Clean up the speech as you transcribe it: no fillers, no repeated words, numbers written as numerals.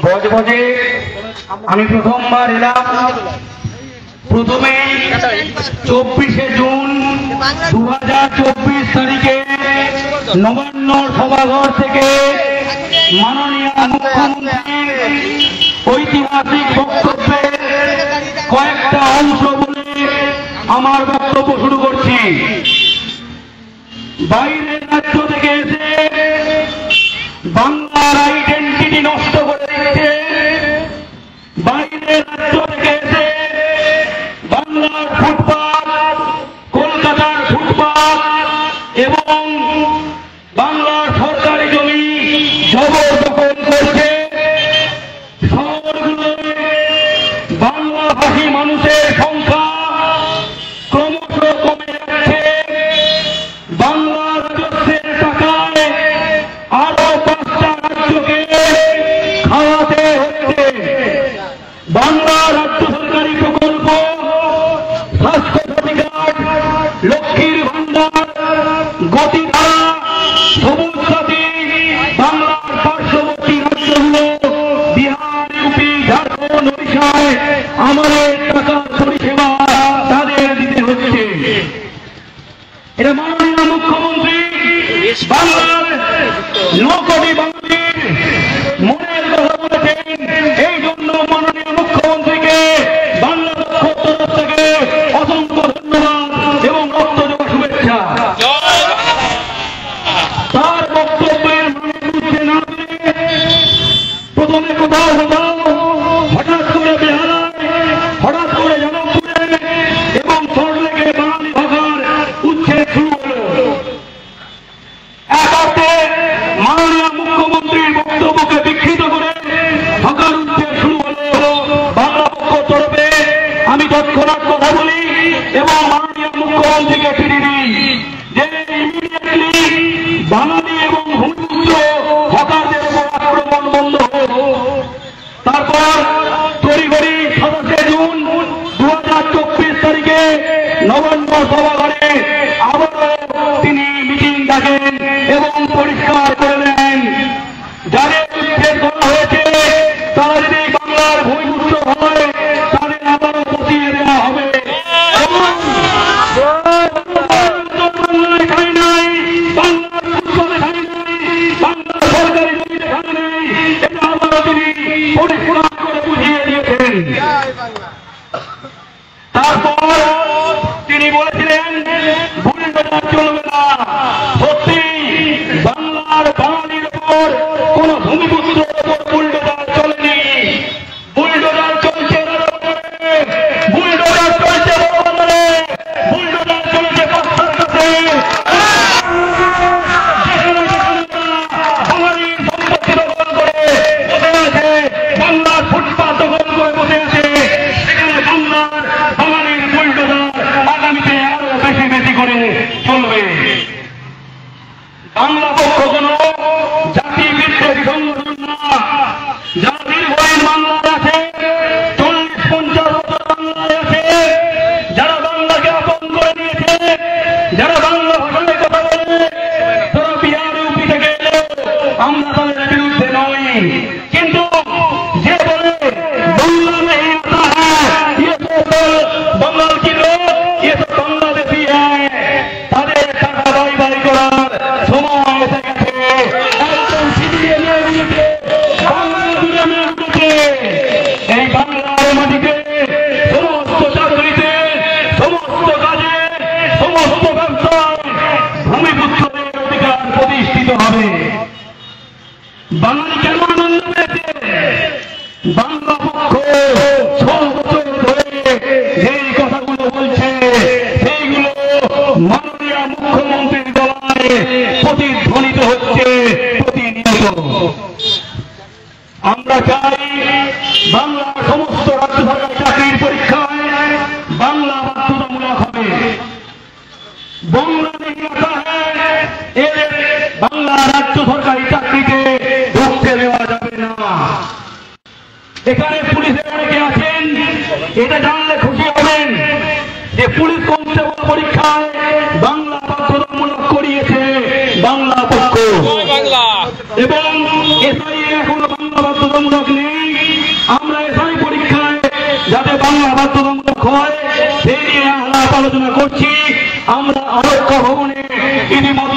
বজবজে আমি প্রথমবার এলাম। প্রথমে 24শে জুন 2024 তারিখে নবান্ন সভাঘর থেকে মাননীয় মুখ্যমন্ত্রীর ঐতিহাসিক বক্তব্যের কয়েকটা অংশ বলে আমার বক্তব্য শুরু করছি। বাইরের রাজ্য থেকে এসে বাংলার আইডেন্টিটি নষ্ট করে দিচ্ছে, বাইরের রাজ্য থেকে এসে বাংলার ফুটপাত, কলকাতার ফুটপাত এবং বাংলার সরকারি জমি জবরদখল করছে। শহরগুলোতে বাংলাভাষী মানুষের সংখ্যা ক্রমশ কমে যাচ্ছে। বাংলা রাজস্বের টাকায় আরো 5টা রাজ্যকে খাওয়াতে হচ্ছে। বাংলা রাজ্য সরকারি প্রকল্প, স্বাস্থ্যসাথী কার্ড, লক্ষ্মীর ভান্ডার, গতিধারা, সবুজ সাথী বাংলার পার্শ্ববর্তী রাজ্যগুলো বিহার, ইউপি, ঝাড়খণ্ড, ওড়িশায় আমাদের টাকার পরিষেবা তাদের দিতে হচ্ছে। এটা মাননীয় মুখ্যমন্ত্রী বাংলার 9 কোটি বাঙালির মনের কথা বলেছেন। এই জন্য মাননীয় মুখ্যমন্ত্রীকে বাংলা পক্ষের তরফ থেকে অসংখ্য ধন্যবাদ এবং রক্তজোড়া শুভেচ্ছা। তার বক্তব্যের মানে বুঝতে না পেরে প্রথমে কোথাও হঠাৎ করে বেহালায়, হঠাৎ করে জনকপুরে এবং সরলেগে বাঙালি ভাষার উচ্ছেদ শুরু হল। এক অর্থে মাননীয় মুখ্যমন্ত্রীর বক্তব্যকে বিকৃত করে ভাষার উচ্ছেদ শুরু হল বাংলা পক্ষের তরফে। আমি তৎক্ষণাৎ কথা বলি এবং মাননীয় মুখ্যমন্ত্রীকে চিঠি দিই যে ইমিডিয়েটলি বাঙালি এবং ভূমিপুত্র হকারদের উপর আক্রমণ বন্ধ হোক। তারপর তড়িঘড়ি 27শে জুন 2024 তারিখে নবান্ন সভাঘরে আবারও তিনি মিটিং ডাকেন এবং পরিষ্কার করে দেন যাদের উচ্ছেদ করা হয়েছে তারা যদি বাংলার ভূমিপুত্র হয় তাদের আবারও বসিয়ে দেওয়া হবে। তারপর তিনি বলেছিলেন বুলডোজার চলবে না। সত্যি বাংলার বাঙালির উপর কোন ভূমিপুত্রের উপর বুলডোজার চলেনি। বুলডোজার চলছে বুলডোজার চলছে বুলডোজার চলছে বাঙালির সম্পত্তি দখল করে বসে আছে, বাংলার ফুটপাত দখল করে বসে আছে। সেখানে বাঙালির বুলডোজার আগামীতে আরো বেশি বেশি করে চলবে। বাংলা পক্ষ কোন জাতি বিদ্রোহী সংগঠন না। যারা দীর্ঘদিন বাংলায় আছে, 40-50 বছর বাংলায় আছে, যারা বাংলাকে আপন করে নিয়েছে, যারা বাংলা ভাষায় কথা বলে, তারা বিহার, ইউপি থেকে এলেও আমরা তাদের বিরুদ্ধে নই। কিন্তু যে বলে বাংলা নেই आता है, ये तो बंगाल की लोग, ये तो बांग्लादेशी है, তাদের টাকা বাই বাই করার সময় এসে গেছে। একদম সিডিএমের বিরুদ্ধে বাংলা বিরামের বিরুদ্ধে এই বাংলার মাটিতে সমস্ত চাকরিতে, সমস্ত কাজে, সমস্ত ব্যবসায় ভূমিপুত্রদের অধিকার প্রতিষ্ঠিত হবে। বাঙালি কেন আনন্দ পেয়েছে? বাংলা পক্ষ 6 বছর ধরে যেই কথাগুলো বলছে সেইগুলো মাননীয় মুখ্যমন্ত্রীর গলায় প্রতিধ্বনিত হচ্ছে প্রতিনিয়ত। আমরা চাই বাংলার সমস্ত রাজ্য সরকারি চাকরির পরীক্ষায় বাংলা বাধ্যতামূলক হবে। বাংলা नहीं आता है, এদের বাংলা রাজ্য সরকারি চাকরিতে ঢুকতে দেওয়া যাবে না। এখানে পুলিশের অনেকে আছেন, এটা জানলে খুশি হবেন যে পুলিশ কনস্টেবল পরীক্ষায় বাংলা বাধ্যতামূলক করিয়েছে বাংলা পক্ষ। এবং এসআই এখনো বাংলা বাধ্যতামূলক নেই। আমরা এসআই পরীক্ষায় যাতে বাংলা বাধ্যতামূলক হয় সেই নিয়ে আলাপ আলোচনা করছি। আমরা আরক্ষা ভবনে ইতিমধ্যে